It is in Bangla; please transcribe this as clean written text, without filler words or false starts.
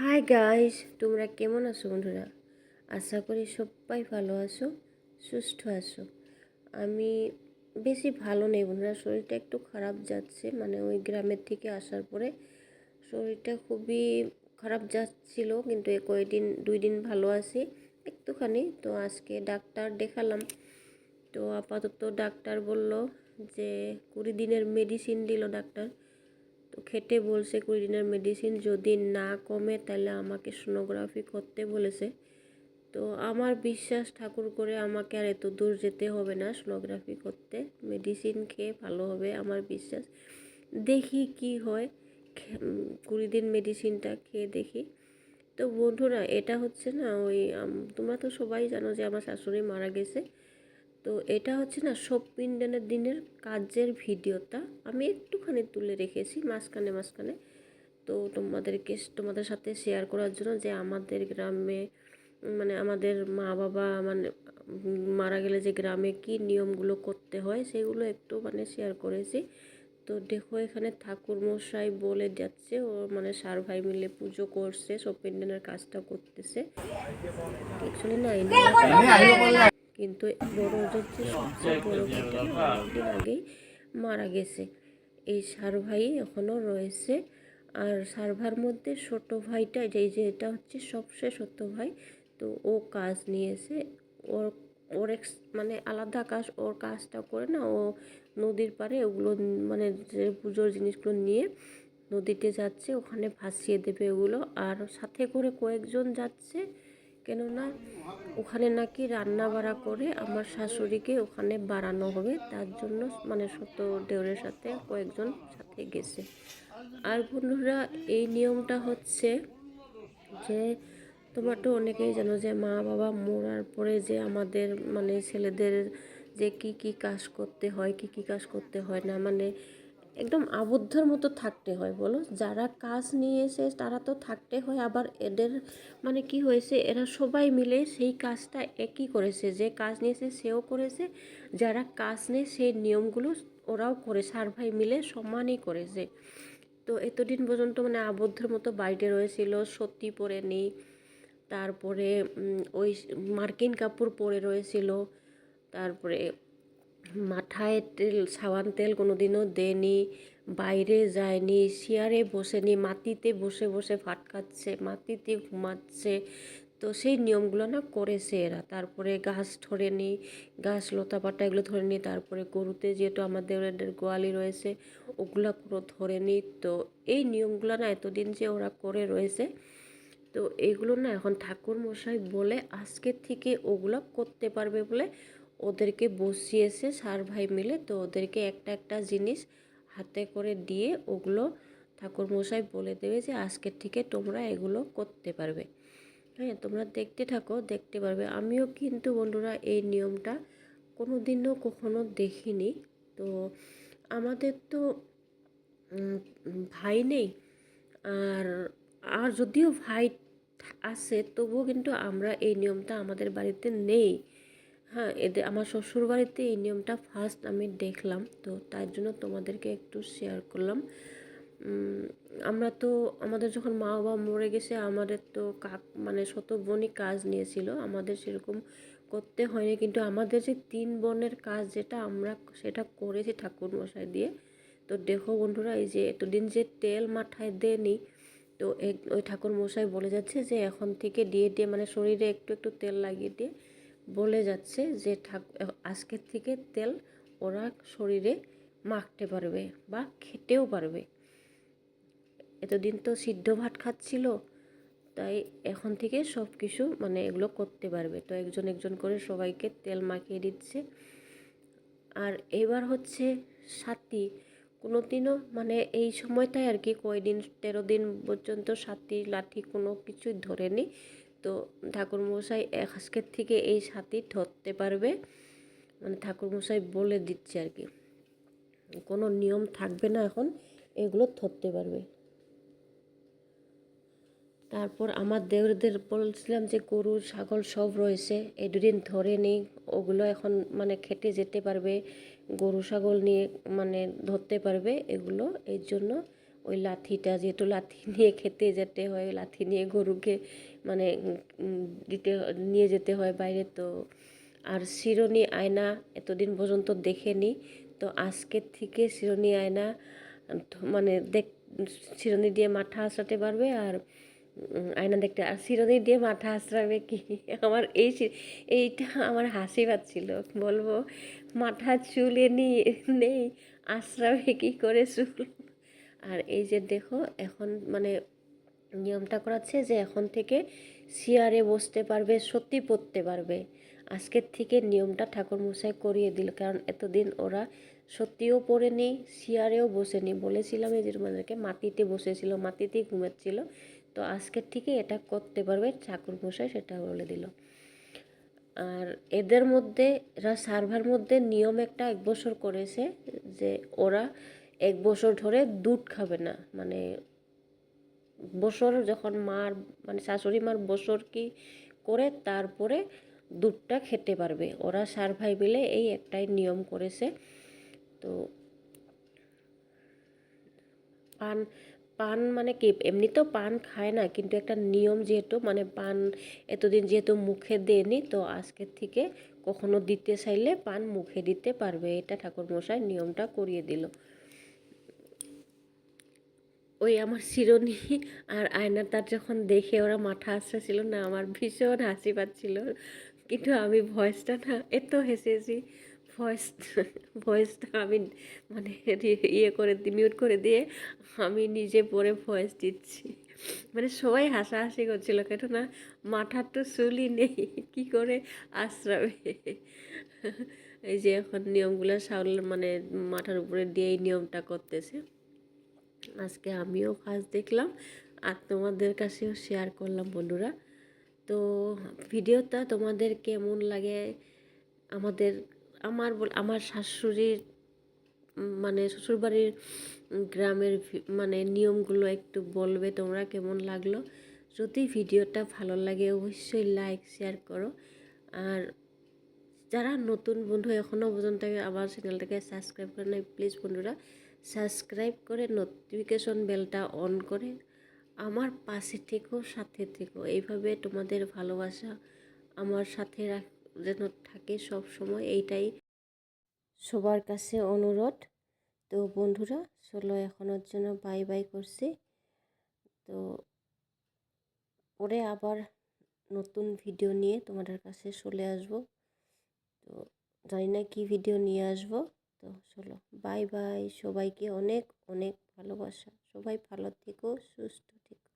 হাই গাইস, তোমরা কেমন আছো বন্ধুরা? আশা করি সবাই ভালো আছো, সুস্থ আছো। আমি বেশি ভালো নেই বন্ধুরা, শরীরটা একটু খারাপ যাচ্ছে। মানে ওই গ্রামের থেকে আসার পরে শরীরটা খুবই খারাপ যাচ্ছিল, কিন্তু এ কয়েকদিন 2 দিন ভালো আছি একটুখানি। তো আজকে ডাক্তার দেখালাম। তো আপাতত ডাক্তার বলল যে 20 দিনের মেডিসিন দিল ডাক্তার। তো খেতে বলছে 20 দিনের মেডিসিন, যদি না কমে তাহলে আমাকে সোনোগ্রাফি করতে বলেছে। তো আমার বিশ্বাস ঠাকুর করে আমাকে আর এত দূর যেতে হবে না সোনোগ্রাফি করতে, মেডিসিন খেয়ে ভালো হবে আমার বিশ্বাস। দেখি কি হয়, 20 দিন মেডিসিনটা খেয়ে দেখি। তো বন্ধুরা, এটা হচ্ছে না ওই তোমরা তো সবাই জানো যে আমার শাশুড়ি মারা গেছে। তো এটা হচ্ছে না সপ্পিন্ডনের দিনের কাজের ভিডিওটা আমি একটুখানি তুলে রেখেছি মাঝখানে মাঝখানে। তো তোমাদের সাথে শেয়ার করার জন্য যে আমাদের গ্রামে মানে আমাদের মা বাবা মানে মারা গেলে যে গ্রামে কি নিয়মগুলো করতে হয় সেগুলো একটু মানে শেয়ার করেছি। তো দেখো এখানে ঠাকুর মশাই বলে যাচ্ছে, ও মানে 4 ভাই মিলে পুজো করছে, সপ্পিন্ডনের কাজটা করতেছে। অ্যাকচুয়ালি না কিন্তু বড় হচ্ছে সবচেয়ে বড় ভাইটা না অনেকদিন আগেই মারা গেছে। এই 4 ভাই এখনও রয়েছে। আর 4 ভাইয়ের মধ্যে ছোট ভাইটা যে এটা হচ্ছে সবচেয়ে ছোট ভাই। তো ও কাজ নিয়েছে, ওর ওর মানে আলাদা কাজ, ওর কাজটা করে না ও নদীর পাড়ে ওগুলো মানে যে পুজোর জিনিসগুলো নিয়ে নদীতে যাচ্ছে, ওখানে ভাসিয়ে দেবে ওগুলো। আর সাথে করে কয়েকজন যাচ্ছে, কেননা ওখানে নাকি রান্না বাড়া করে আমার শাশুড়িকে ওখানে বাড়ানো হবে, তার জন্য মানে ছোট দেওরের সাথে কয়েকজন সাথে গেছে। আর বন্ধুরা, এই নিয়মটা হচ্ছে যে তোমরা তো অনেকেই জানো যে মা বাবা মরার পরে যে আমাদের মানে ছেলেদের যে কি কি কাজ করতে হয়, কি কি কাজ করতে হয় না, মানে একদম আবদ্ধর মতো থাকতে হয় বলো। যারা কাজ নিয়ে এসে তারা তো থাকতে হয়, আবার এদের মানে কি হয়েছে, এরা সবাই মিলে সেই কাজটা একই করেছে, যে কাজ নিয়েছে সেও করেছে, যারা কাজ নেই সেই নিয়মগুলো ওরাও করে, 4 ভাই মিলে সমানই করেছে। তো এতদিন পর্যন্ত মানে আবদ্ধের মতো বাইরে রয়েছিল, সত্যি পরে নেই, তারপরে ওই মার্কিন কাপড় পরে রয়েছিল, তারপরে মাথায় তেল সাবান তেল কোনো দিনও দেয়নি, বাইরে যায়নি, চেয়ারে বসেনি, মাটিতে বসে বসে ভাত খাচ্ছে, মাটিতে ঘুমাচ্ছে। তো সেই নিয়মগুলো না করেছে এরা। তারপরে গাছ ধরেনি, গাছ লতা পাতা এগুলো ধরেনি। তারপরে গরুতে যেহেতু আমাদের গোয়ালি রয়েছে ওগুলো পুরো ধরেনি। তো এই নিয়মগুলো না এতদিন যে ওরা করে রয়েছে, তো এইগুলো না এখন ঠাকুর মশাই বলে আজকের থেকে ওগুলো করতে পারবে বলে ওদেরকে বসিয়েছে 4 ভাই মিলে। তো ওদেরকে একটা একটা জিনিস হাতে করে দিয়ে ওগুলো ঠাকুর মশাই বলে দেবে যে আজকের থেকে তোমরা এগুলো করতে পারবে। হ্যাঁ, তোমরা দেখতে থাকো, দেখতে পারবে। আমিও কিন্তু বন্ধুরা এই নিয়মটা কোনো দিনও কখনো দেখিনি। তো আমাদের তো ভাই নেই, আর আর যদিও ভাই আছে তবুও কিন্তু আমরা এই নিয়মটা আমাদের বাড়িতে নেই। হ্যাঁ, এদের আমার শ্বশুর বাড়িতে এই নিয়মটা ফার্স্ট আমি দেখলাম, তো তার জন্য তোমাদেরকে একটু শেয়ার করলাম। আমরা তো আমাদের যখন মা বাবা মরে গেছে আমাদের তো মানে শত বোনই কাজ নিয়েছিল, আমাদের সেরকম করতে হয়নি। কিন্তু আমাদের যে 3 বোনের কাজ যেটা আমরা সেটা করেছি ঠাকুর মশাই দিয়ে। তো দেখো বন্ধুরা, এই যে এতদিন যে তেল মাথায় দেয়নি, তো ওই ঠাকুর মশাই বলে যাচ্ছে যে এখন থেকে দিয়ে দিয়ে মানে শরীরে একটু একটু তেল লাগিয়ে দিয়ে বলে যাচ্ছে যে আজকের থেকে তেল ওরা শরীরে মাখতে পারবে বা খেতেও পারবে। এতদিন তো সিদ্ধ ভাত খাচ্ছিল, তাই এখন থেকে সব কিছু মানে এগুলো করতে পারবে। তো একজন একজন করে সবাইকে তেল মাখিয়ে দিচ্ছে। আর এবার হচ্ছে সাথী, কোনো দিনও মানে এই সময়টাই আর কি কয়দিন 13 দিন পর্যন্ত সাথী লাঠি কোনো কিছুই ধরেনি। তো ঠাকুরমশাই আজকের থেকে এই সাথী ধরতে পারবে, মানে ঠাকুরমশাই বলে দিচ্ছে আর কি, কোনো নিয়ম থাকবে না এখন, এগুলো ধরতে পারবে। তারপর আমার দেওরদের বলছিলাম যে গরু ছাগল সব রয়েছে, এই 2 দিন ধরে নেই, ওগুলো এখন মানে খেতে যেতে পারবে, গরু ছাগল নিয়ে মানে ধরতে পারবে এগুলো। এই জন্য ওই লাঠিটা, যেহেতু লাঠি নিয়ে খেতে যেতে হয়, লাঠি নিয়ে গরুকে মানে নিয়ে যেতে হয় বাইরে। তো আর শিরোনি আয়না এতদিন পর্যন্ত দেখেনি, তো আজকের থেকে শিরোনি আয়না মানে শিরোনি দিয়ে মাথা আঁচড়াতে পারবে আর আয়না দেখতে, আর চিরুনি দিয়ে মাথা আঁচড়াবে কি। আমার এইটা আমার হাসি পাচ্ছিল, বলবো মাথা চুলে নেই, আঁচড়াবে কি করে চুল। আর এই যে দেখো এখন মানে নিয়মটা করাচ্ছে যে এখন থেকে চেয়ারে বসতে পারবে, সত্যি পড়তে পারবে। আজকের থেকে নিয়মটা ঠাকুরমশাই করিয়ে দিল, কারণ এতদিন ওরা সত্যিও পড়েনি, চেয়ারেও বসেনি। বলেছিলাম এই যে তোমাদেরকে মাটিতে বসেছিল, মাটিতেই ঘুমাচ্ছিল। তো আজকের থেকে এটা করতে পারবে, ঠাকুরমশাই সেটা বলে দিল। আর এদের মধ্যে এরা সার্ভার মধ্যে নিয়ম একটা 1 বছর করেছে যে ওরা 1 বছর ধরে দুধ খাবে না। মানে বছর যখন মার মানে শাশুড়ি মার বছর কি করে তারপরে দুধটা খেতে পারবে। ওরা সার্ভাইভেলে এই একটাই নিয়ম করেছে। তো পান পান মানে কি, এমনিতেও পান খায় না, কিন্তু একটা নিয়ম যেহেতু মানে পান এতদিন যেহেতু মুখে দেয়নি, তো আজকের থেকে কখনো দিতে চাইলে পান মুখে দিতে পারবে। এটা ঠাকুরমশাই নিয়মটা করিয়ে দিল। ওই আমার শিরোনি আর আয়নাটার যখন দেখে ওরা মাথা আঁচড়াছিল না, আমার ভীষণ হাসি পাচ্ছিল। কিন্তু আমি ভয়েসটা না এত হেসেছি, ভয়েস ভয়েসটা আমি মানে ইয়ে করে মিউট করে দিয়ে আমি নিজে পরে ভয়েস দিচ্ছি। মানে সবাই হাসাহাসি করছিল, কেননা মাথার তো চুলই নেই, কী করে আঁচড়াবে। এই যে এখন নিয়মগুলো মানে মাথার উপরে দিয়ে এই নিয়মটা করতেছে। আজকে আমিও ফার্স্ট দেখলাম আর তোমাদের কাছেও শেয়ার করলাম বন্ধুরা। তো ভিডিওটা তোমাদের কেমন লাগে, আমার শাশুড়ির মানে শ্বশুরবাড়ির গ্রামের মানে নিয়মগুলো একটু বলবে তোমরা কেমন লাগলো। যদি ভিডিওটা ভালো লাগে অবশ্যই লাইক শেয়ার করো। আর যারা নতুন বন্ধু এখনও পর্যন্ত আমার চ্যানেলটাকে সাবস্ক্রাইব করে নাই, প্লিজ বন্ধুরা সাবস্ক্রাইব করে নোটিফিকেশন বেলটা অন করে আমার পাশে থেকো, সাথে থেকো। এইভাবে তোমাদের ভালোবাসা আমার সাথে যেন থাকে সব সময়, এইটাই সবার কাছে অনুরোধ। তো বন্ধুরা চলো এখনের জন্য বাই বাই করছি। তো পরে আবার নতুন ভিডিও নিয়ে তোমাদের কাছে চলে আসবো। তো জানি না কী ভিডিও নিয়ে আসবো। তো চলো বাই বাই, সবাইকে অনেক অনেক ভালোবাসা, সবাই ভালো থেকো, সুস্থ থেকো।